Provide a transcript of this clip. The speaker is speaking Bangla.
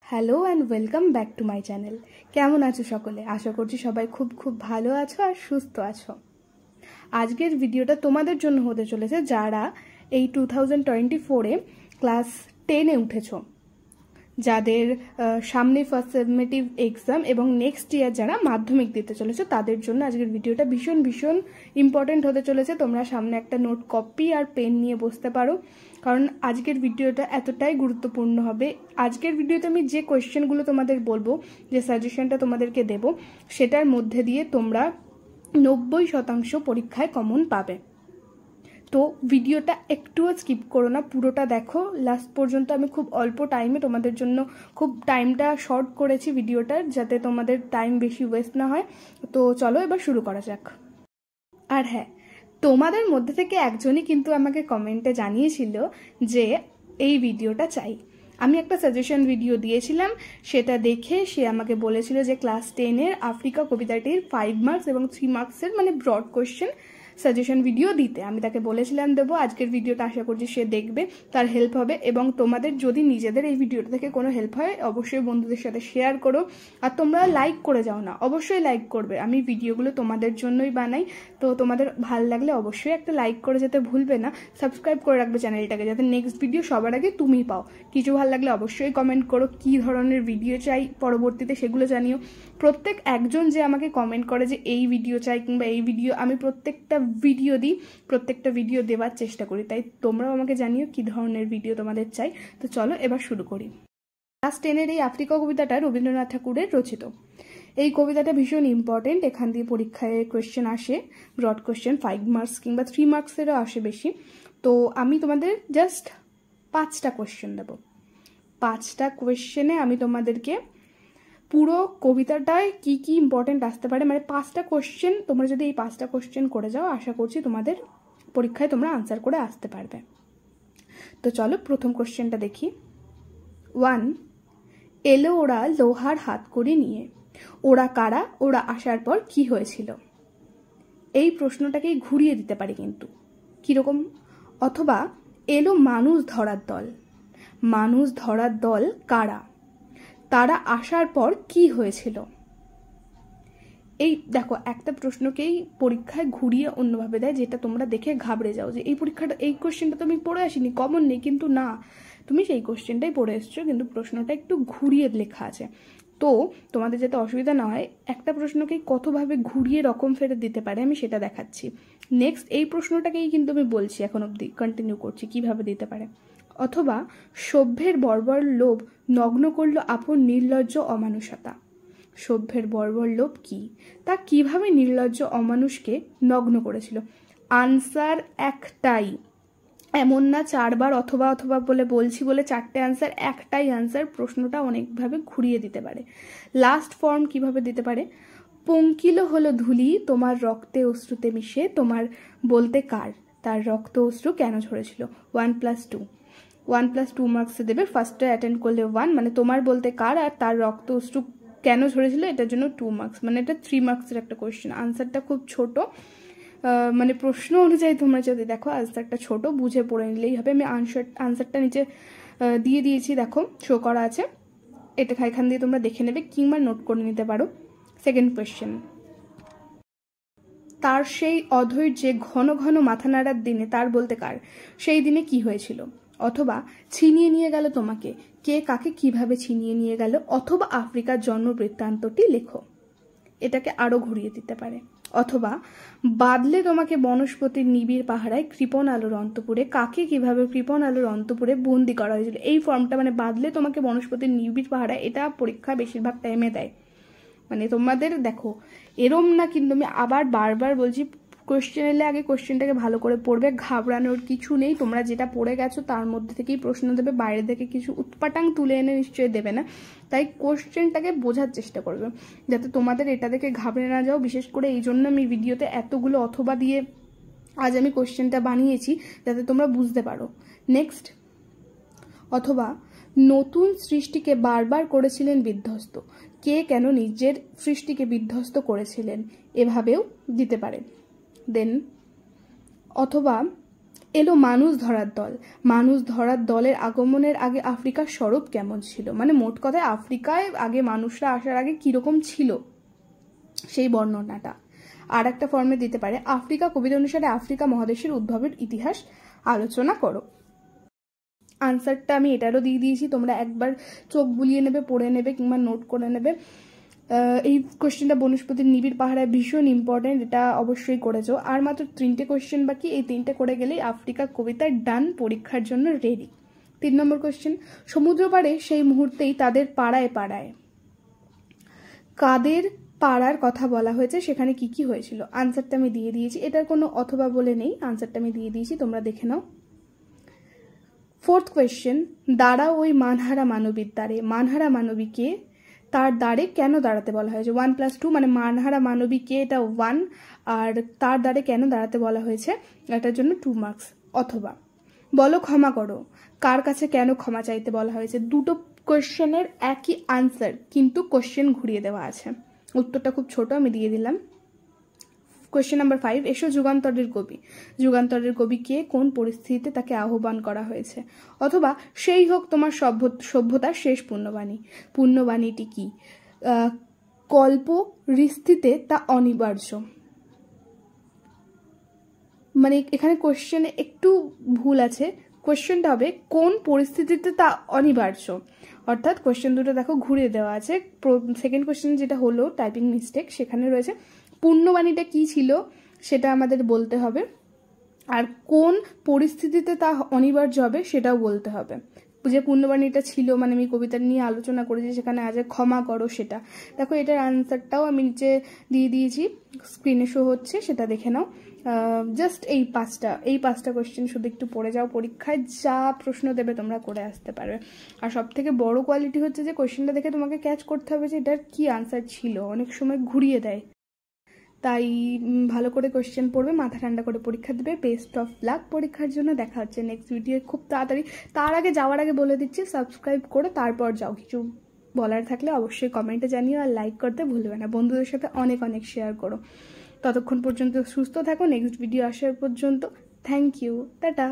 Hello and welcome back to my channel. কেমন আছো সকলে? আশা করছি সবাই খুব খুব ভালো আছো আর সুস্থ আছো। আজকের ভিডিওটা তোমাদের জন্য হতে চলেছে যারা এই 2024-এ ক্লাস 10-এ উঠেছো, যাদের সামনে ফার্স্ট সাবমিটিভ এক্সাম এবং নেক্সট ইয়ার যারা মাধ্যমিক দিতে চলেছে তাদের জন্য আজকের ভিডিওটা ভীষণ ভীষণ ইম্পর্টেন্ট হতে চলেছে। তোমরা সামনে একটা নোট কপি আর পেন নিয়ে বসতে পারো, কারণ আজকের ভিডিওটা এতটাই গুরুত্বপূর্ণ হবে। আজকের ভিডিওতে আমি যে কোয়েশ্চেনগুলো তোমাদের বলবো, যে সাজেশনটা তোমাদেরকে দেব, সেটার মধ্যে দিয়ে তোমরা 90% পরীক্ষায় কমন পাবে। তো ভিডিওটা একটুও স্কিপ করো না, পুরোটা দেখো লাস্ট পর্যন্ত। আমি খুব অল্প টাইমে তোমাদের জন্য খুব টাইমটা শর্ট করেছি ভিডিওটার, যাতে তোমাদের টাইম বেশি ওয়েস্ট না হয়। তো চলো এবার শুরু করা যাক। আর হ্যাঁ, তোমাদের মধ্যে থেকে একজনই কিন্তু আমাকে কমেন্টে জানিয়েছিল যে এই ভিডিওটা চাই। আমি একটা সাজেশন ভিডিও দিয়েছিলাম, সেটা দেখে সে আমাকে বলেছিল যে ক্লাস 10-এর আফ্রিকা কবিতাটির 5 মার্কস এবং 3 মার্কসের মানে ব্রড কোয়েশ্চেন সাজেশন ভিডিও দিতে। আমি তাকে বলেছিলাম দেবো। আজকের ভিডিওটা আশা করছি সে দেখবে, তার হেল্প হবে। এবং তোমাদের যদি নিজেদের এই ভিডিওটা থেকে কোনো হেল্প হয় অবশ্যই বন্ধুদের সাথে শেয়ার করো। আর তোমরা লাইক করে যাও না, অবশ্যই লাইক করবে। আমি ভিডিওগুলো তোমাদের জন্যই বানাই, তো তোমাদের ভালো লাগলে অবশ্যই একটা লাইক করে যেতে ভুলবে না। সাবস্ক্রাইব করে রাখবে চ্যানেলটাকে, যাতে নেক্সট ভিডিও সবার আগে তুমি পাও। কিছু ভালো লাগলে অবশ্যই কমেন্ট করো, কী ধরনের ভিডিও চাই পরবর্তীতে সেগুলো জানিও। প্রত্যেক একজন যে আমাকে কমেন্ট করে যে এই ভিডিও চাই কিংবা এই ভিডিও, আমি প্রত্যেকটা ভিডিও দিই, প্রত্যেকটা ভিডিও দেওয়ার চেষ্টা করি। তাই তোমরাও আমাকে জানিও কী ধরনের ভিডিও তোমাদের চাই। তো চলো এবার শুরু করি। ক্লাস 10-এর এই আফ্রিকা কবিতাটা রবীন্দ্রনাথ ঠাকুরের রচিত। এই কবিতাটা ভীষণ ইম্পর্টেন্ট, এখান দিয়ে পরীক্ষায় কোয়েশ্চেন আসে, ব্রড কোয়েশ্চেন 5 মার্কস কিংবা 3 মার্কসেরও আসে বেশি। তো আমি তোমাদের জাস্ট 5টা কোয়েশ্চেন দেবো। 5টা কোয়েশ্চেনে আমি তোমাদেরকে পুরো কবিতাটায় কি কি ইম্পর্টেন্ট আসতে পারে, মানে 5টা কোয়েশ্চেন, তোমরা যদি এই 5টা কোয়েশ্চেন করে যাও আশা করছি তোমাদের পরীক্ষায় তোমরা আনসার করে আসতে পারবে। তো চলো প্রথম কোয়েশ্চেনটা দেখি। 1, এলো ওরা লোহার হাতকড়ি নিয়ে, ওরা কারা, ওরা আসার পর কি হয়েছিল? এই প্রশ্নটাকেই ঘুরিয়ে দিতে পারি কিন্তু কিরকম। অথবা এলো মানুষ ধরার দল, মানুষ ধরার দল কারা, তারা আসার পর কি হয়েছিল? এই দেখো, একটা প্রশ্নকেই পরীক্ষায় ঘুরিয়ে অন্যভাবে দেয়, যেটা তোমরা দেখে ঘাবড়ে যাও যে এই পরীক্ষাটা, এই কোশ্চেনটা তো আমি পড়ে আসিনি, কমন নেই। কিন্তু না, তুমি সেই কোশ্চেনটাই পড়ে এসছো, কিন্তু প্রশ্নটা একটু ঘুরিয়ে লেখা আছে। তো তোমাদের যাতে অসুবিধা না হয়, একটা প্রশ্নকেই কতভাবে ঘুরিয়ে রকম ফেরত দিতে পারে আমি সেটা দেখাচ্ছি। নেক্সট এই প্রশ্নটাকেই কিন্তু আমি বলছি, এখন অবধি কন্টিনিউ করছি কিভাবে দিতে পারে। অথবা সভ্যের বর্বর লোভ নগ্ন করল আপন নির্লজ্জ অমানুষতা। সভ্যের বর্বর লোভ কি, তা কিভাবে নির্লজ্জ অমানুষকে নগ্ন করেছিল? আনসার একটাই, এমন না 4বার অথবা অথবা বলে বলছি বলে 4টে আনসার, একটাই আনসার। প্রশ্নটা অনেকভাবে ঘুরিয়ে দিতে পারে। লাস্ট ফর্ম কিভাবে দিতে পারে? পঙ্কিল হলো ধুলি তোমার রক্তে অশ্রুতে মিশে, তোমার বলতে কার, তার রক্ত অশ্রু কেন ঝরেছিল? 1+2, 1+2 মার্কসে দেবে। ফার্স্টে অ্যাটেন্ড করলে 1, মানে তোমার বলতে কার আর তার রক্ত অশ্রু কেন ঝরেছিল, এটার জন্য 2 মার্কস, মানে এটা 3 মার্কসের একটা কোয়েশ্চেন। আনসারটা খুব ছোট, মানে প্রশ্ন অনুযায়ী তোমরা যদি দেখো আনসারটা ছোট, বুঝে পড়ে নিলেই হবে। আমি আনসারটা নিচে দিয়ে দিয়েছি, দেখো শো করা আছে, এটা এখান দিয়ে তোমরা দেখে নেবে কিংবা নোট করে নিতে পারো। সেকেন্ড কোয়েশ্চেন, তার সেই অধৈর্যে ঘন ঘন মাথা নাড়ার দিনে, তার বলতে কার, সেই দিনে কি হয়েছিল? অথবা ছিনিয়ে নিয়ে গেল তোমাকে, কে কাকে কিভাবে ছিনিয়ে নিয়ে গেল? অথবা আফ্রিকার জন্ম বৃত্তান্তটি লেখো। এটাকে আরো ঘুরিয়ে দিতে পারে। অথবা বাদলে তোমাকে বনস্পতির নিবিড় পাহারায় কৃপণ আলোর অন্তপুরে, কাকে কিভাবে কৃপণ আলোর অন্তপুরে বন্দি করা হয়েছিল? এই ফর্মটা, মানে বাদলে তোমাকে বনস্পতির নিবিড় পাহারায়, এটা পরীক্ষা বেশিরভাগ টাইমে দেয়। মানে তোমাদের দেখো এরম না, কিন্তু আমি আবার বারবার বলছি, কোয়েশ্চেন এলে আগে কোয়েশ্চেনটাকে ভালো করে পড়বে, ঘাবড়ানোর কিছু নেই। তোমরা যেটা পড়ে গেছো তার মধ্যে থেকেই প্রশ্ন দেবে, বাইরে থেকে কিছু উৎপাটাং তুলে এনে নিশ্চয়ই দেবে না। তাই কোয়েশ্চেনটাকে বোঝার চেষ্টা করবে, যাতে তোমাদের এটা দেখে ঘাবড়ে না যাও। বিশেষ করে এই জন্য আমি ভিডিওতে এতগুলো অথবা দিয়ে আজ আমি কোয়েশ্চেনটা বানিয়েছি, যাতে তোমরা বুঝতে পারো। নেক্সট, অথবা নতুন সৃষ্টিকে বারবার করেছিলেন বিধ্বস্ত, কে কেন নিজের সৃষ্টিকে বিধ্বস্ত করেছিলেন, এভাবেও দিতে পারে। দেন অথবা এলো মানুষ ধরার দল। মানুষ ধরার দলের আগমনের আগে আফ্রিকার স্বরূপ কেমন ছিল, মানে মোট কথায় আফ্রিকায় আগে মানুষরা আসার আগে কিরকম ছিল সেই বর্ণনাটা। আর একটা ফর্মে দিতে পারে আফ্রিকা কবিতা অনুসারে আফ্রিকা মহাদেশের উদ্ভবের ইতিহাস আলোচনা করো। আনসারটা আমি এটারও দিয়ে দিয়েছি, তোমরা একবার চোখ বুলিয়ে নেবে, পড়ে নেবে কিংবা নোট করে নেবে। এই কোয়েশ্চেনটা বনস্পতির নিবিড় পাহারায় ভীষণ ইম্পর্টেন্ট, এটা অবশ্যই করেছো। আর মাত্র 3টে কোয়েশ্চেন বাকি, এই 3টে করে গেলেই আফ্রিকা কবিতার ডান, পরীক্ষার জন্য রেডি। 3 নম্বর কোয়েশ্চেন, সমুদ্র পাড়ে সেই মুহূর্তেই তাদের পাড়ায় পাড়ায় কাদের পাড়ার কথা বলা হয়েছে, সেখানে কি কি হয়েছিল। আনসারটা আমি দিয়ে দিয়েছি, এটার কোনো অথবা বলে নেই, আনসারটা আমি দিয়ে দিয়েছি, তোমরা দেখে নাও। 4th কোয়েশ্চেন, দাঁড়া ওই মানহারা মানবীর দ্বারে। মানহারা মানবীকে তার দ্বারে কেন দাঁড়াতে বলা হয়েছে? 1+2 মানে মানহারা মানবীকে, এটা 1, আর তার দ্বারে কেন দাঁড়াতে বলা হয়েছে, এটার জন্য 2 মার্কস। অথবা বলো ক্ষমা করো, কার কাছে কেন ক্ষমা চাইতে বলা হয়েছে। দুটো কোয়েশ্চেনের একই আনসার, কিন্তু কোয়েশ্চেন ঘুরিয়ে দেওয়া আছে। উত্তরটা খুব ছোট, আমি দিয়ে দিলাম। কোয়েশ্চেন নাম্বার 5, এসো যুগান্তরের কবি। যুগান্তরের কবিকে কোন পরিস্থিতিতে তাকে আহ্বান করা হয়েছে। অথবা সেই হোক তোমার সভ্যতার শেষ পুণ্যবাণী। পুণ্যবাণীটি কি? কল্প ঋস্থিতে তা অনিবার্য। মানে এখানে কোয়েশ্চেনে একটু ভুল আছে, কোয়েশ্চেনটা হবে কোন পরিস্থিতিতে তা অনিবার্য, অর্থাৎ কোয়েশ্চেন দুটো দেখো ঘুরিয়ে দেওয়া আছে। সেকেন্ড কোয়েশ্চেন যেটা হলো টাইপিং মিস্টেক, সেখানে রয়েছে পুণ্যবাণীটা কি ছিল সেটা আমাদের বলতে হবে, আর কোন পরিস্থিতিতে তা অনিবার্য হবে সেটাও বলতে হবে। যে পুণ্যবাণীটা ছিল, মানে আমি কবিতা নিয়ে আলোচনা করেছি, সেখানে আজ ক্ষমা করো, সেটা দেখো। এটার আনসারটাও আমি নিচে দিয়ে দিয়েছি, স্ক্রিনে শো হচ্ছে, সেটা দেখে নাও। জাস্ট এই পাঁচটা কোয়েশ্চেন শুধু একটু পড়ে যাও, পরীক্ষায় যা প্রশ্ন দেবে তোমরা করে আসতে পারবে। আর সব থেকে বড় কোয়ালিটি হচ্ছে যে কোয়েশ্চেনটা দেখে তোমাকে ক্যাচ করতে হবে যে এটার কি আনসার ছিল, অনেক সময় ঘুরিয়ে দেয়। তাই ভালো করে কোয়েশ্চেন পড়বে, মাথা ঠান্ডা করে পরীক্ষা দেবে। বেস্ট অফ লাক পরীক্ষার জন্য। দেখা হচ্ছে নেক্সট ভিডিও খুব তাড়াতাড়ি। তার আগে যাওয়ার আগে বলে দিচ্ছি, সাবস্ক্রাইব করে তারপর যাও। কিছু বলার থাকলে অবশ্যই কমেন্টে জানিও, আর লাইক করতে ভুলবে না। বন্ধুদের সাথে অনেক অনেক শেয়ার করো। ততক্ষণ পর্যন্ত সুস্থ থাকো, নেক্সট ভিডিও আসার পর্যন্ত। Thank you, tata.